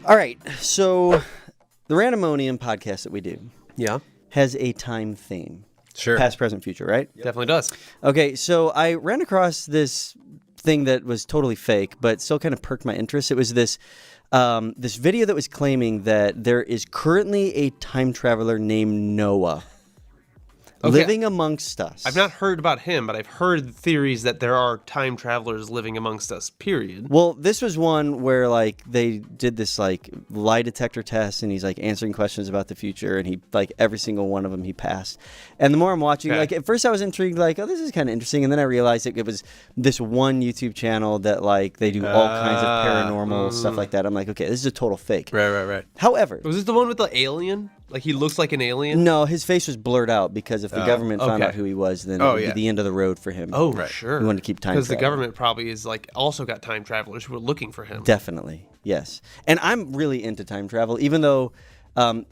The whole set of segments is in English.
All right, so the Randomonium podcast that we do has a time theme. Sure. Past, present, future, right? Definitely does. Okay, so I ran across this thing that was totally fake, but still kind of perked my interest. It was this video that was claiming that there is currently a time traveler named Noah living amongst us. I've not heard about him, but I've heard theories that there are time travelers living amongst us, period. Well, this was one where like they did this like lie detector test, and he's like answering questions about the future, and he like every single one of them he passed. And the more I'm watching, like at first I was intrigued, like, oh, this is kind of interesting, and then I realized it was this one YouTube channel that like they do all kinds of paranormal stuff like that. I'm like, okay, this is a total fake. Right. However, Was this the one with the alien? Like he looks like an alien? no, his face was blurred out because if the government found out who he was, then it would be the end of the road for him. Oh, sure. He wanted to keep time because the travel. government probably is like also got time travelers who are looking for him. Definitely, yes. And I'm really into time travel, even though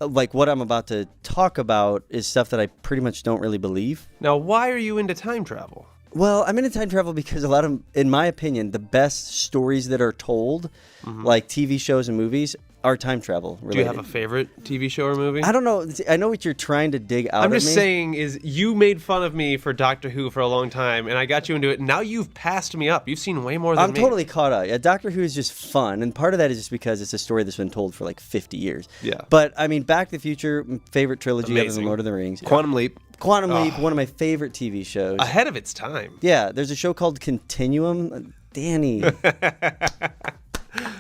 like what I'm about to talk about is stuff that I pretty much don't really believe. Now, why are you into time travel? Well, I'm into time travel because a lot of, in my opinion, the best stories that are told, like TV shows and movies, are time travel related. Do you have a favorite TV show or movie? I don't know. I know what you're trying to dig out I'm at just me. saying is you made fun of me for Doctor Who for a long time, and I got you into it. Now you've passed me up. You've seen way more than me. I'm totally caught up. Yeah, Doctor Who is just fun, and part of that is just because it's a story that's been told for like 50 years. Yeah. But I mean, Back to the Future, favorite trilogy other than Amazing. Lord of the Rings. Quantum Leap. Quantum Leap, one of my favorite TV shows. Ahead of its time. Yeah, there's a show called Continuum. Danny.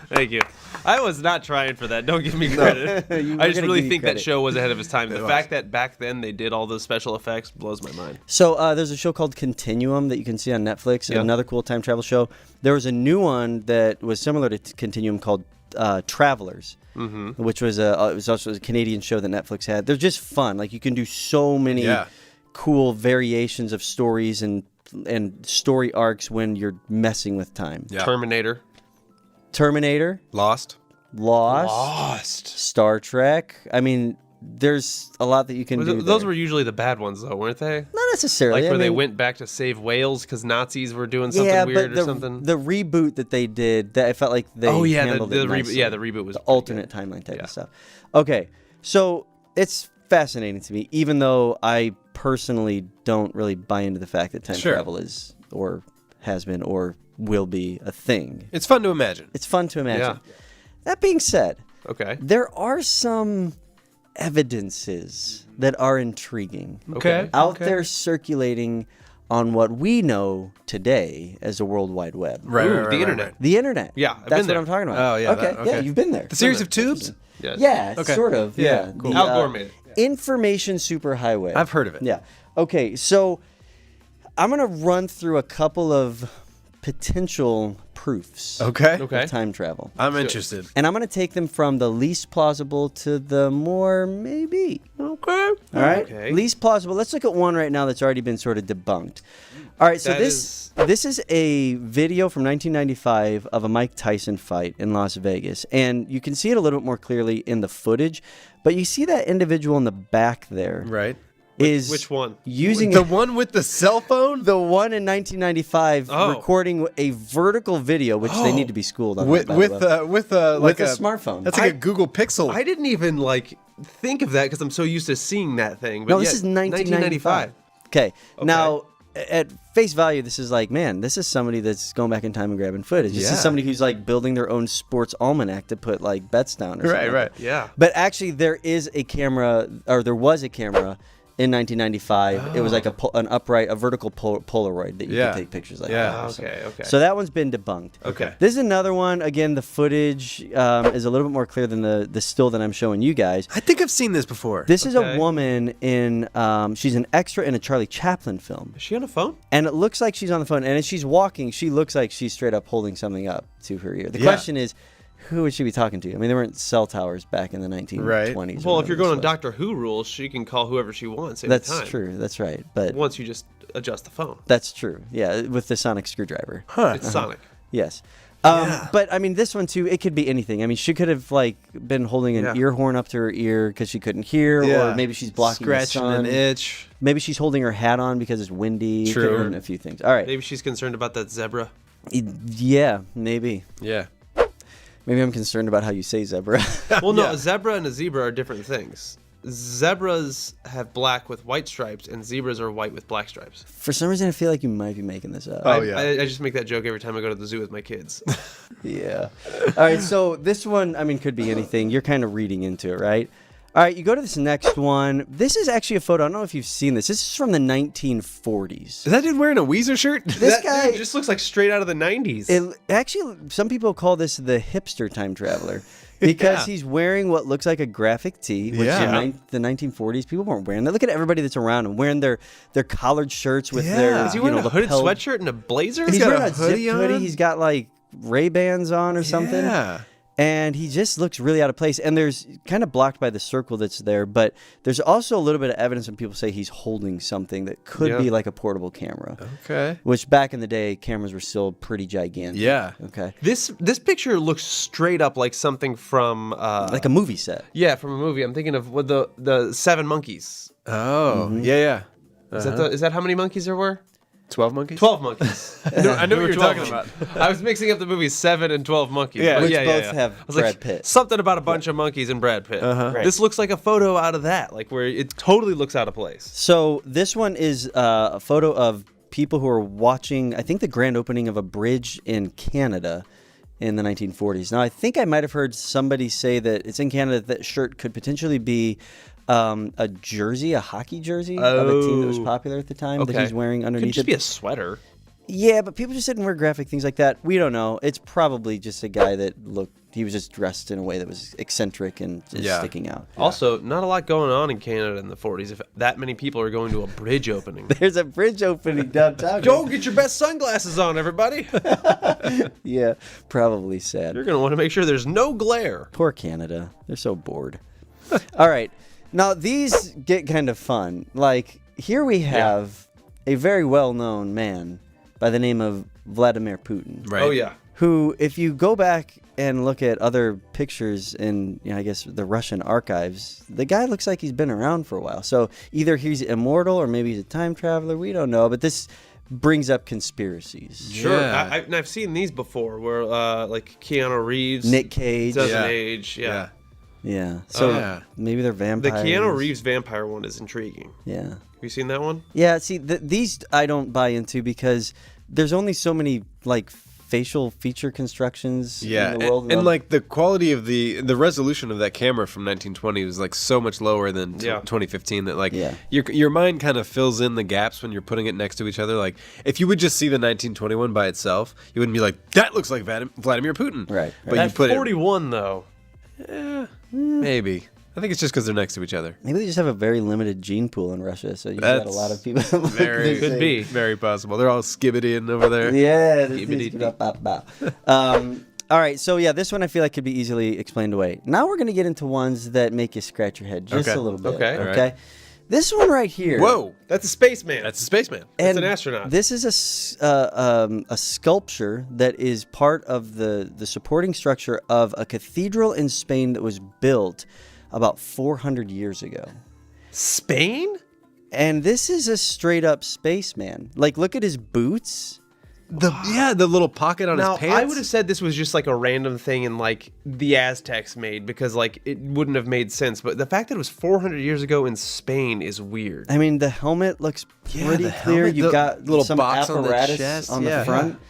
Thank you. I was not trying for that. Don't give me credit. I just really think that show was ahead of its time. The fact that back then they did all those special effects blows my mind. So there's a show called Continuum that you can see on Netflix. Another cool time travel show. There was a new one that was similar to Continuum called Travelers, which was it was also a Canadian show that Netflix had. They're just fun. Like you can do so many cool variations of stories and story arcs when you're messing with time. Yeah. Terminator, Lost. Star Trek. I mean, there's a lot that you can do. Those there. were usually the bad ones, though, weren't they? Not necessarily. Like where they went back to save whales because Nazis were doing something weird or something. The reboot that they did, that I felt like they handled it nicely. the reboot was the alternate timeline type of stuff. Okay, so it's fascinating to me, even though I personally don't really buy into the fact that time travel is or has been or will be a thing. It's fun to imagine. It's fun to imagine. That being said, there are some evidences that are intriguing out there circulating on what we know today as the World Wide Web. Right, the internet. The internet. Yeah, I've that's been there. what I'm talking about. Oh, yeah. Okay, yeah, you've been there. The series of tubes? Yes. Yeah, sort of. Yeah. Cool. Al Gore made it. Information superhighway. I've heard of it. Yeah. Okay, so I'm going to run through a couple of potential proofs Okay. of time travel. I'm interested. And I'm going to take them from the least plausible to the more maybe. Okay. All right? Okay. Least plausible. Let's look at one right now that's already been sort of debunked. All right, so this is a video from 1995 of a Mike Tyson fight in Las Vegas. And you can see it a little bit more clearly in the footage. But you see that individual in the back there. Right. Which one? Using The one with the cell phone? the one in 1995 recording a vertical video, which they need to be schooled on. With by the way. with a like smartphone. That's like a Google Pixel. I didn't even think of that because I'm so used to seeing that thing. But No, this is 1995. Okay. Now, at face value, this is like, man, this is somebody that's going back in time and grabbing footage. This is somebody who's like building their own sports almanac to put like bets down or something. Right. Yeah. But actually, there was a camera in 1995. It was like a vertical Polaroid that you could take pictures like that. Okay. So that one's been debunked. Okay. This is another one. Again, the footage is a little bit more clear than the still that I'm showing you guys. I think I've seen this before. This is a woman in, she's an extra in a Charlie Chaplin film. Is she on a phone? And it looks like she's on the phone. And as she's walking, she looks like she's straight up holding something up to her ear. The question is, who would she be talking to? I mean, there weren't cell towers back in the 1920s. Well, if you're going on Doctor Who rules, she can call whoever she wants at That's the time. true. That's right. But Once you just adjust the phone. that's true. Yeah, with the sonic screwdriver. It's Sonic. Yes. But I mean, this one too, it could be anything. I mean, she could have like been holding an ear horn up to her ear because she couldn't hear, or maybe she's blocking scratching the sun. an itch. Maybe she's holding her hat on because it's windy. True. Could have been a few things. All right. Maybe she's concerned about that zebra. Yeah, maybe. Yeah. Maybe I'm concerned about how you say zebra. Well, no, a zebra and a zebra are different things. Zebras have black with white stripes, and zebras are white with black stripes. For some reason, I feel like you might be making this up. Oh, yeah. I just make that joke every time I go to the zoo with my kids. Yeah. All right, so this one, I mean, could be anything. You're kind of reading into it, right? All right, you go to this next one. This is actually a photo. I don't know if you've seen this. This is from the 1940s. Is that dude wearing a Weezer shirt? This guy dude just looks like straight out of the 90s. Actually, some people call this the hipster time traveler because he's wearing what looks like a graphic tee, which in the 1940s, people weren't wearing that. Look at everybody that's around him wearing their collared shirts with their, Is he wearing a hooded sweatshirt and a blazer? He's wearing a hoodie zipped hoodie. He's got like Ray-Bans on or something. Yeah. And he just looks really out of place. And there's kind of blocked by the circle that's there. But there's also a little bit of evidence when people say he's holding something that could be like a portable camera. Okay. Which back in the day, cameras were still pretty gigantic. Yeah. Okay. This picture looks straight up like something from... like a movie set. Yeah, from a movie. I'm thinking of what the Seven Monkeys. Oh, yeah. Is that how many monkeys there were? 12 monkeys? 12 monkeys. I know what you're 12 talking about. I was mixing up the movies 7 and 12 Monkeys. Yeah. But Which both have I was Brad Pitt. Something about a bunch of monkeys and Brad Pitt. Right. This looks like a photo out of that, like where it totally looks out of place. So this one is a photo of people who are watching, I think, the grand opening of a bridge in Canada in the 1940s. Now, I think I might have heard somebody say that it's in Canada that shirt could potentially be a jersey, a hockey jersey of a team that was popular at the time that he's wearing underneath. Could just be a sweater. Yeah, but people just didn't wear graphic things like that. We don't know. It's probably just a guy that he was just dressed in a way that was eccentric and just sticking out. Yeah. Also, not a lot going on in Canada in the 40s if that many people are going to a bridge opening. There's a bridge opening downtown. Go get your best sunglasses on, everybody. Yeah, probably sad. You're going to want to make sure there's no glare. Poor Canada. They're so bored. All right. Now, these get kind of fun. Like, here we have a very well-known man by the name of Vladimir Putin. Right. Oh, yeah. Who, if you go back and look at other pictures in, I guess, the Russian archives, the guy looks like he's been around for a while. So either he's immortal or maybe he's a time traveler. We don't know. But this brings up conspiracies. Sure. Yeah. I've seen these before where, like, Keanu Reeves. Nick Cage. Doesn't age. Yeah. Yeah. So maybe they're vampires. The Keanu Reeves vampire one is intriguing. Yeah. Have you seen that one? Yeah. See, these I don't buy into because there's only so many, like, facial feature constructions in the world. And like the quality of the resolution of that camera from 1920 was like so much lower than 2015 that like your mind kind of fills in the gaps when you're putting it next to each other. Like if you would just see the 1921 by itself, you wouldn't be like, that looks like Vladimir Putin. Right. But That you put 41 though. Maybe. I think it's just because they're next to each other. Maybe they just have a very limited gene pool in Russia, so you've got a lot of people. Very could be very possible. They're all skibbitying over there. Yeah. All right, so yeah, this one I feel like could be easily explained away. Now we're going to get into ones that make you scratch your head just a little bit. Okay. Okay. Right. This one right here. Whoa, That's a spaceman. that's a spaceman. That's an astronaut. This is a sculpture that is part of the supporting structure of a cathedral in Spain that was built about 400 years ago. Spain? And this is a straight up spaceman. Like, look at his boots. The little pocket on his pants. I would have said this was just like a random thing in like the Aztecs made because like it wouldn't have made sense. But the fact that it was 400 years ago in Spain is weird. I mean, the helmet looks pretty clear. helmet, You've got little some box on the apparatus chest. on Yeah. the front.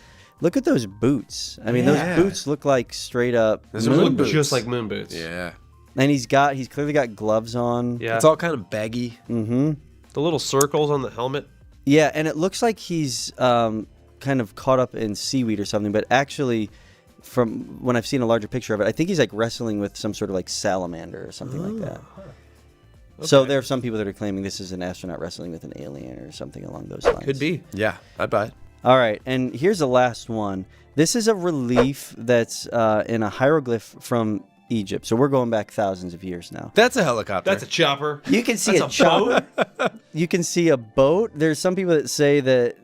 Look at those boots. I mean, those boots look like straight up Those are moon moon boots. Just like moon boots. Yeah. And he's clearly got gloves on. Yeah. It's all kind of baggy. Mm-hmm. The little circles on the helmet. Yeah, and it looks like he's kind of caught up in seaweed or something, but actually, from when I've seen a larger picture of it, I think he's like wrestling with some sort of like salamander or something like that. Okay. So there are some people that are claiming this is an astronaut wrestling with an alien or something along those lines. Could be. Yeah, I'd buy it. All right, and here's the last one. This is a relief that's in a hieroglyph from Egypt. So we're going back thousands of years now. That's a helicopter. That's a chopper. You can see That's a a chopper. boat? You can see a boat. There's some people that say that,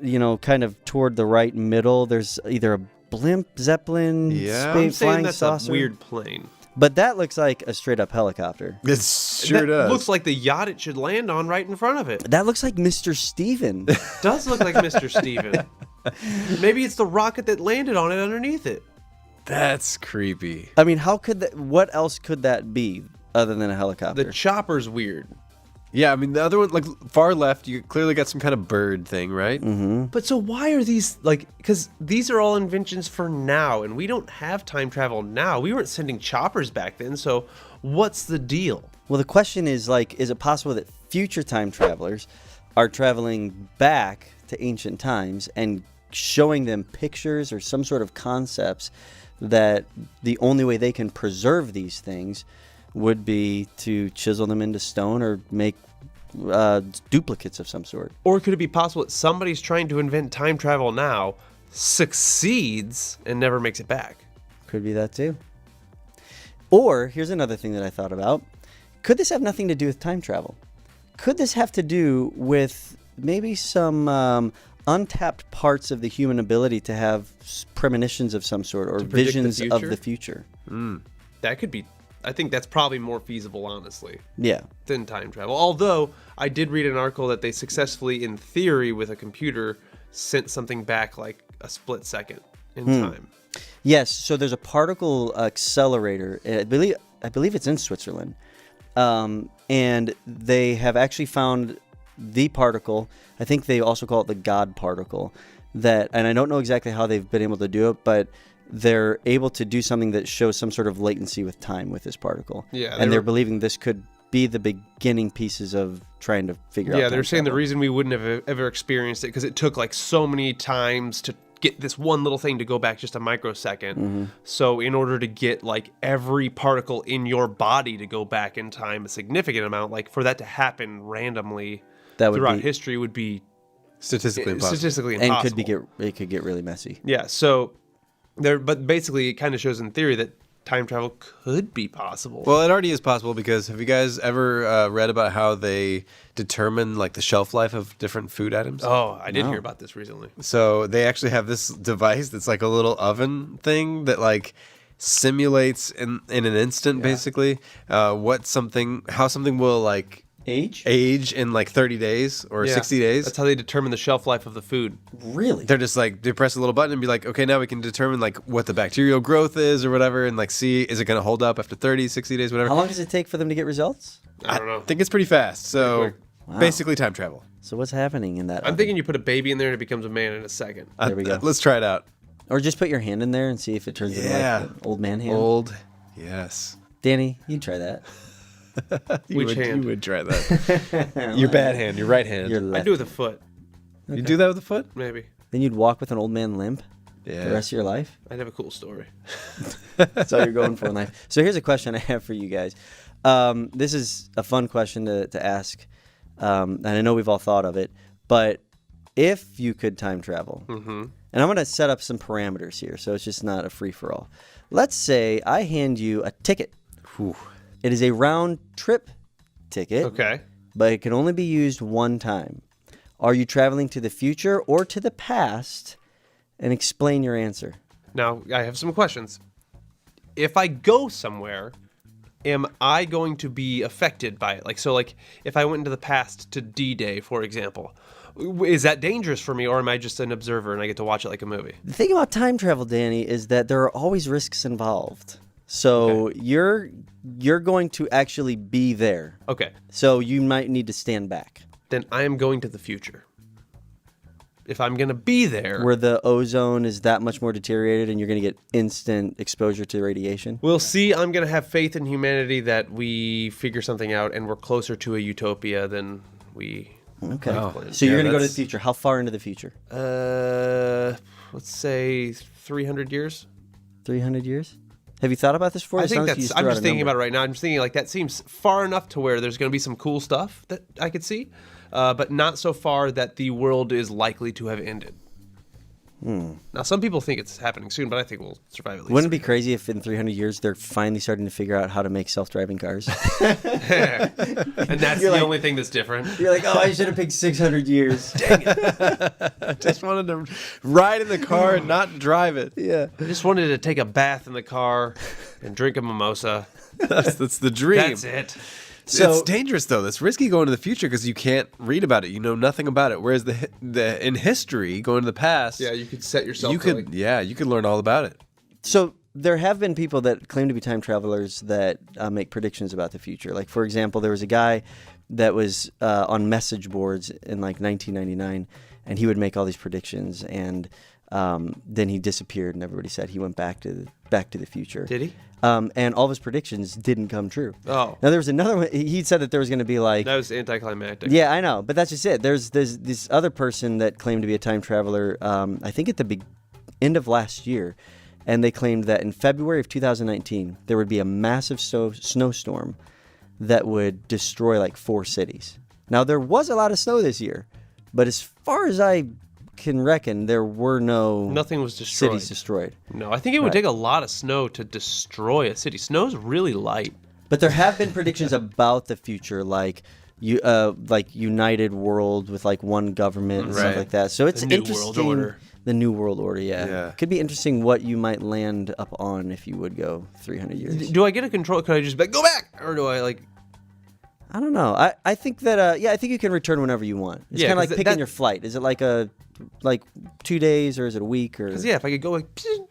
kind of toward the right middle, there's either a blimp, zeppelin, I'm saying flying that's saucer. a weird plane. But that looks like a straight up helicopter. It sure that does. looks like the yacht it should land on right in front of it. That looks like Mr. Steven. Does look like Mr. Steven. Maybe it's the rocket that landed on it underneath it. That's creepy. I mean, how could that? What else could that be other than a helicopter? The chopper's weird. Yeah, I mean, the other one, like far left, you clearly got some kind of bird thing, right? Mm-hmm. But so why are these, like, because these are all inventions for now, and we don't have time travel now. We weren't sending choppers back then, so what's the deal? Well, the question is, like, is it possible that future time travelers are traveling back to ancient times and showing them pictures or some sort of concepts that the only way they can preserve these things would be to chisel them into stone or make duplicates of some sort? Or could it be possible that somebody's trying to invent time travel now, succeeds, and never makes it back? Could be that too. Or, here's another thing that I thought about. Could this have nothing to do with time travel? Could this have to do with maybe some untapped parts of the human ability to have premonitions of some sort or visions of the future? That could be. I think that's probably more feasible, honestly. Yeah. Than time travel. Although, I did read an article that they successfully, in theory, with a computer, sent something back like a split second in time. Yes. So there's a particle accelerator. I believe it's in Switzerland. And they have actually found the particle. I think they also call it the God particle. And I don't know exactly how they've been able to do it, but they're able to do something that shows some sort of latency with time with this particle. Yeah, and they're believing this could be the beginning pieces of trying to figure out. Yeah, they're saying the reason we wouldn't have ever experienced it because it took like so many times to get this one little thing to go back just a microsecond. So in order to get like every particle in your body to go back in time a significant amount, like for that to happen randomly throughout history would be statistically impossible. And it could get really messy. Yeah, so but basically it kind of shows in theory that time travel could be possible. Well, it already is possible because have you guys ever read about how they determine like the shelf life of different food items? Oh, I did hear about this recently. So they actually have this device that's like a little oven thing that like simulates in an instant basically how something will like age in like 30 days or 60 days. That's how they determine the shelf life of the food. Really? They're just like, they press a little button and be like, okay, now we can determine like what the bacterial growth is or whatever and like see, is it going to hold up after 30, 60 days, whatever. How long does it take for them to get results? I don't know. I think it's pretty fast. So basically time travel. So what's happening in that I'm thinking you put a baby in there and it becomes a man in a second. There we go. Let's try it out. Or just put your hand in there and see if it turns into like an old man hand. Yes. Danny, you'd try that. Which hand? You would try that. Your bad hand, your right hand. I'd do it with a foot. Okay. You do that with a foot? Maybe. Then you'd walk with an old man limp the rest of your life? I'd have a cool story. That's all you're going for in life. So here's a question I have for you guys. This is a fun question to ask, and I know we've all thought of it, but if you could time travel, and I'm going to set up some parameters here, so it's just not a free-for-all. Let's say I hand you a ticket. Whew. It is a round-trip ticket, Okay. but it can only be used one time. Are you traveling to the future or to the past? And explain your answer. Now, I have some questions. If I go somewhere, am I going to be affected by it? Like, if I went into the past to D-Day, for example, is that dangerous for me, or am I just an observer and I get to watch it like a movie? The thing about time travel, Danny, is that there are always risks involved. So you're going to actually be there. Okay. So you might need to stand back. Then I am going to the future. If I'm going to be there... Where the ozone is that much more deteriorated and you're going to get instant exposure to radiation? We'll see. I'm going to have faith in humanity that we figure something out and we're closer to a utopia than we... Okay. Wow. So you're going to go to the future. How far into the future? Let's say 300 years. 300 years? Have you thought about this before? I think that's... I'm just thinking about it right now. I'm just thinking like that seems far enough to where there's going to be some cool stuff that I could see. But not so far that the world is likely to have ended. Now, some people think it's happening soon, but I think we'll survive at least. Wouldn't it be crazy if in 300 years they're finally starting to figure out how to make self-driving cars? And that's the only thing that's different. You're like, oh, I should have picked 600 years. Dang it. I just wanted to ride in the car and not drive it. Yeah. I just wanted to take a bath in the car and drink a mimosa. That's the dream. That's it. So it's dangerous though. That's risky going to the future because you can't read about it. You know nothing about it. Whereas in history, going to the past, you could set yourself. You could learn all about it. So there have been people that claim to be time travelers that make predictions about the future. Like, for example, there was a guy that was on message boards in like 1999, and he would make all these predictions, and then he disappeared, and everybody said he went back to the future. Did he? And all of his predictions didn't come true. Oh. Now, there was another one. He said that there was going to be like... That was anticlimactic. Yeah, I know. But that's just it. There's this other person that claimed to be a time traveler, I think at the end of last year. And they claimed that in February of 2019, there would be a massive snowstorm that would destroy like 4 cities. Now, there was a lot of snow this year. But as far as I can reckon, there were nothing was destroyed. Cities destroyed. No, I think it would take a lot of snow to destroy a city. Snow's really light. But there have been predictions about the future, like united world with like one government and stuff like that. So it's interesting. New World Order. The New World Order, yeah. Could be interesting what you might land up on if you would go 300 years. Do I get a control? Could I just be like, go back? Or do I like... I don't know. I think that, I think you can return whenever you want. It's kind of like picking your flight. Is it like 2 days or is it a week? Because if I could go like,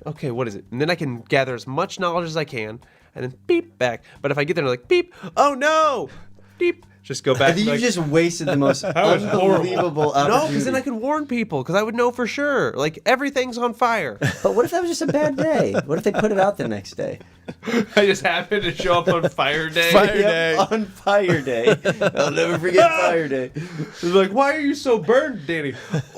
okay, what is it? And then I can gather as much knowledge as I can and then beep back. But if I get there and like, beep, oh no, beep. Just go back. You just wasted the most unbelievable opportunity. No, because then I could warn people, because I would know for sure. Like, everything's on fire. But what if that was just a bad day? What if they put it out the next day? I just happened to show up on Fire Day. On Fire Day. I'll never forget Fire Day. It's like, why are you so burned, Danny?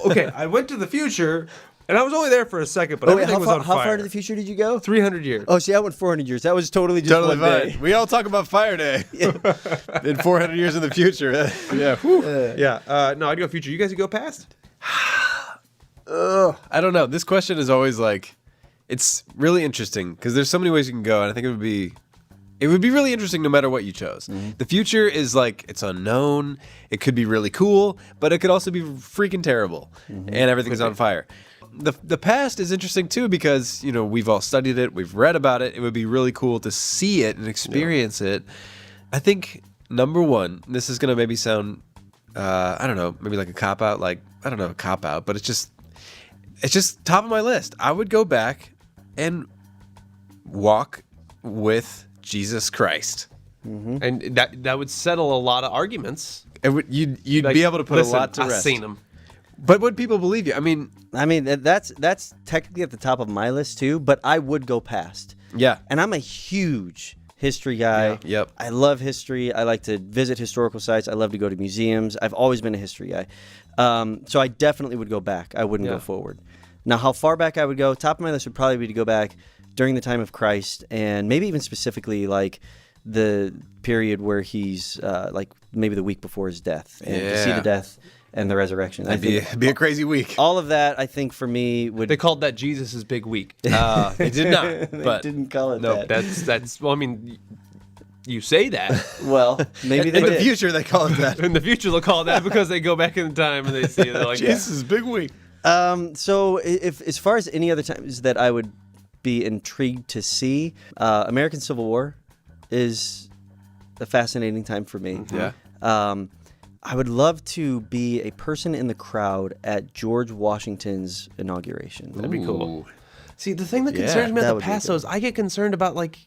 Okay, I went to the future, and I was only there for a second, but everything was on fire. How far to the future did you go? 300 years. Oh, see, I went 400 years. That was totally just one day. We all talk about Fire Day. In 400 years in the future. Yeah. No, I'd go future. You guys would go past? I don't know. This question is always like, it's really interesting because there's so many ways you can go, and I think it would be really interesting no matter what you chose. Mm-hmm. The future is like, it's unknown. It could be really cool, but it could also be freaking terrible, and everything's on fire. The past is interesting too because, we've all studied it, we've read about it. It would be really cool to see it and experience it. I think number one, this is gonna maybe sound, I don't know, maybe like a cop out, but it's just top of my list. I would go back and walk with Jesus Christ, and that would settle a lot of arguments. You'd be able to put a lot to rest. I've seen them. But would people believe you? I mean, that's technically at the top of my list too. But I would go past. Yeah. And I'm a huge history guy. Yeah. Yep. I love history. I like to visit historical sites. I love to go to museums. I've always been a history guy. So I definitely would go back. I wouldn't go forward. Now, how far back I would go? Top of my list would probably be to go back during the time of Christ, and maybe even specifically like the period where he's like maybe the week before his death, and to see the death and the resurrection. It'd be a crazy week. All of that, I think, for me would. They called that Jesus' big week. They did not. They didn't call it that. That's. Well, I mean, you say that. Well, maybe they did. In the future, they call it that. In the future, they'll call it that because they go back in time and they see it. They're like, Jesus' big week. So, if as far as any other times that I would be intrigued to see, American Civil War is a fascinating time for me. Yeah. I would love to be a person in the crowd at George Washington's inauguration. That'd be cool. See, the thing that concerns me about the past is I get concerned about like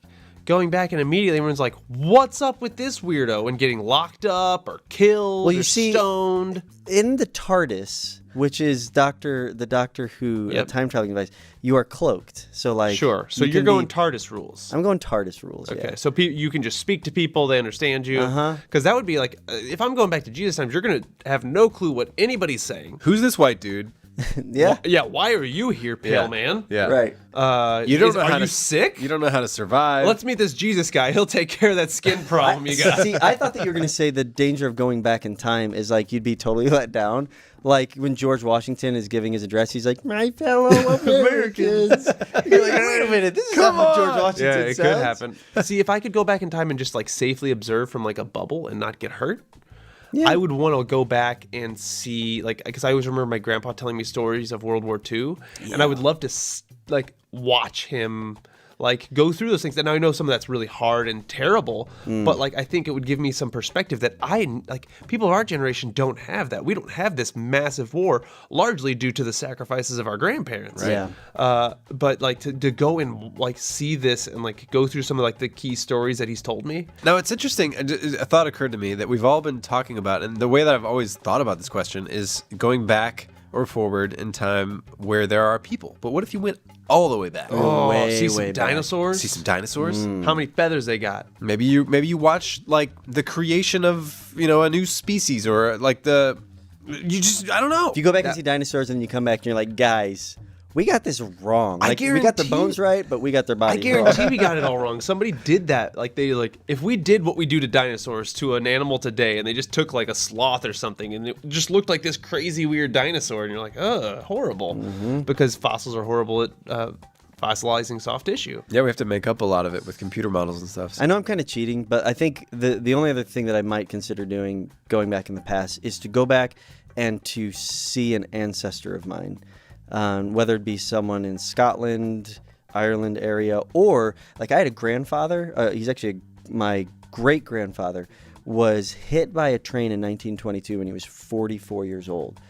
going back and immediately everyone's like, "What's up with this weirdo?" and getting locked up or killed or stoned. In the TARDIS, which is the Doctor Who time traveling device, you are cloaked. So like, sure. So you're going TARDIS rules. I'm going TARDIS rules. Okay. Yeah. So you can just speak to people; they understand you. Because that would be like, if I'm going back to Jesus times, you're gonna have no clue what anybody's saying. Who's this white dude? Yeah. Yeah. Why are you here, pale man? Yeah. Right. You don't know are you sick? You don't know how to survive. Let's meet this Jesus guy. He'll take care of that skin problem you got. See, I thought that you were going to say the danger of going back in time is like you'd be totally let down. Like when George Washington is giving his address, he's like, "My fellow Americans." You're like, wait a minute, this is not what George Washington Yeah, it sounds. could happen. See, if I could go back in time and just like safely observe from like a bubble and not get hurt, I would want to go back and see, like, because I always remember my grandpa telling me stories of World War II, and I would love to like watch him like go through those things. And I know some of that's really hard and terrible, but like I think it would give me some perspective that people of our generation don't have that. We don't have this massive war, largely due to the sacrifices of our grandparents. Right. Yeah. But like to go and like see this and like go through some of like the key stories that he's told me. Now it's interesting. A thought occurred to me that we've all been talking about, and the way that I've always thought about this question is going back or forward in time where there are people. But what if you went all the way back? See some dinosaurs. See some dinosaurs. How many feathers they got? Maybe you watch like the creation of a new species, or like I don't know. If you go back and see dinosaurs and you come back and you're like, guys, we got this wrong. Like, we got the bones right, but we got their bodies wrong. I guarantee we got it all wrong. Somebody did that. Like if we did what we do to dinosaurs to an animal today, and they just took like a sloth or something, and it just looked like this crazy weird dinosaur, and you're like, horrible, because fossils are horrible at fossilizing soft tissue. Yeah, we have to make up a lot of it with computer models and stuff. I know I'm kind of cheating, but I think the only other thing that I might consider doing, going back in the past, is to go back and to see an ancestor of mine. Whether it be someone in Scotland, Ireland area, or like I had a grandfather, he's actually my great-grandfather, was hit by a train in 1922 when he was 44 years old.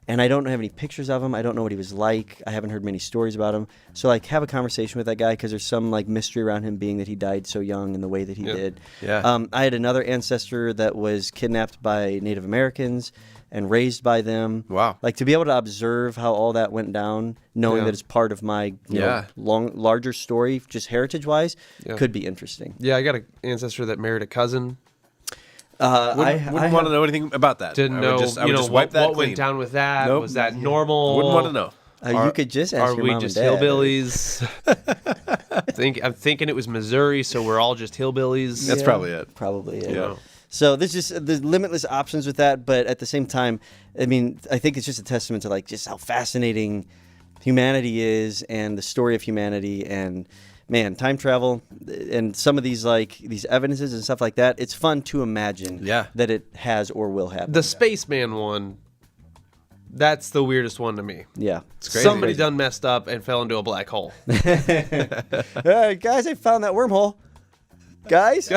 And I don't have any pictures of him. I don't know what he was like. I haven't heard many stories about him. So like have a conversation with that guy, because there's some like mystery around him being that he died so young in the way that he did. Yeah. I had another ancestor that was kidnapped by Native Americans and raised by them. Wow. Like to be able to observe how all that went down, knowing that it's part of my larger story, just heritage-wise, could be interesting. Yeah, I got an ancestor that married a cousin. Wouldn't want to know anything about that. Didn't know, what went down with that. Nope. Was that normal? Wouldn't want to know. You could just ask your mom and dad. Are we just hillbillies? I'm thinking it was Missouri, so we're all just hillbillies. That's probably it. Probably it. Yeah. So there's limitless options with that, but at the same time, I mean, I think it's just a testament to like just how fascinating humanity is and the story of humanity, and man, time travel and some of these evidences and stuff like that. It's fun to imagine that it has or will happen. The spaceman one, that's the weirdest one to me. Yeah, it's crazy. Somebody done messed up and fell into a black hole. Hey, guys, I found that wormhole. Guys.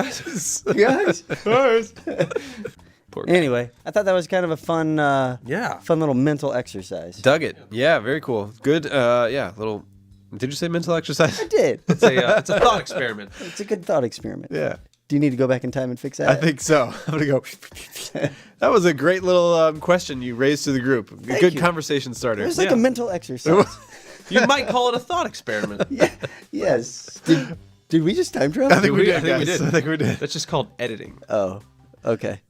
Anyway, I thought that was kind of a fun, fun little mental exercise. Dug it. Yeah, very cool. Good. Little. Did you say mental exercise? I did. It's a thought experiment. It's a good thought experiment. Yeah. Do you need to go back in time and fix that? I think so. I'm gonna go. That was a great little question you raised to the group. Good conversation starter. It was like a mental exercise. You might call it a thought experiment. Yes. Did we just time travel? I think we did. That's just called editing. Oh, okay.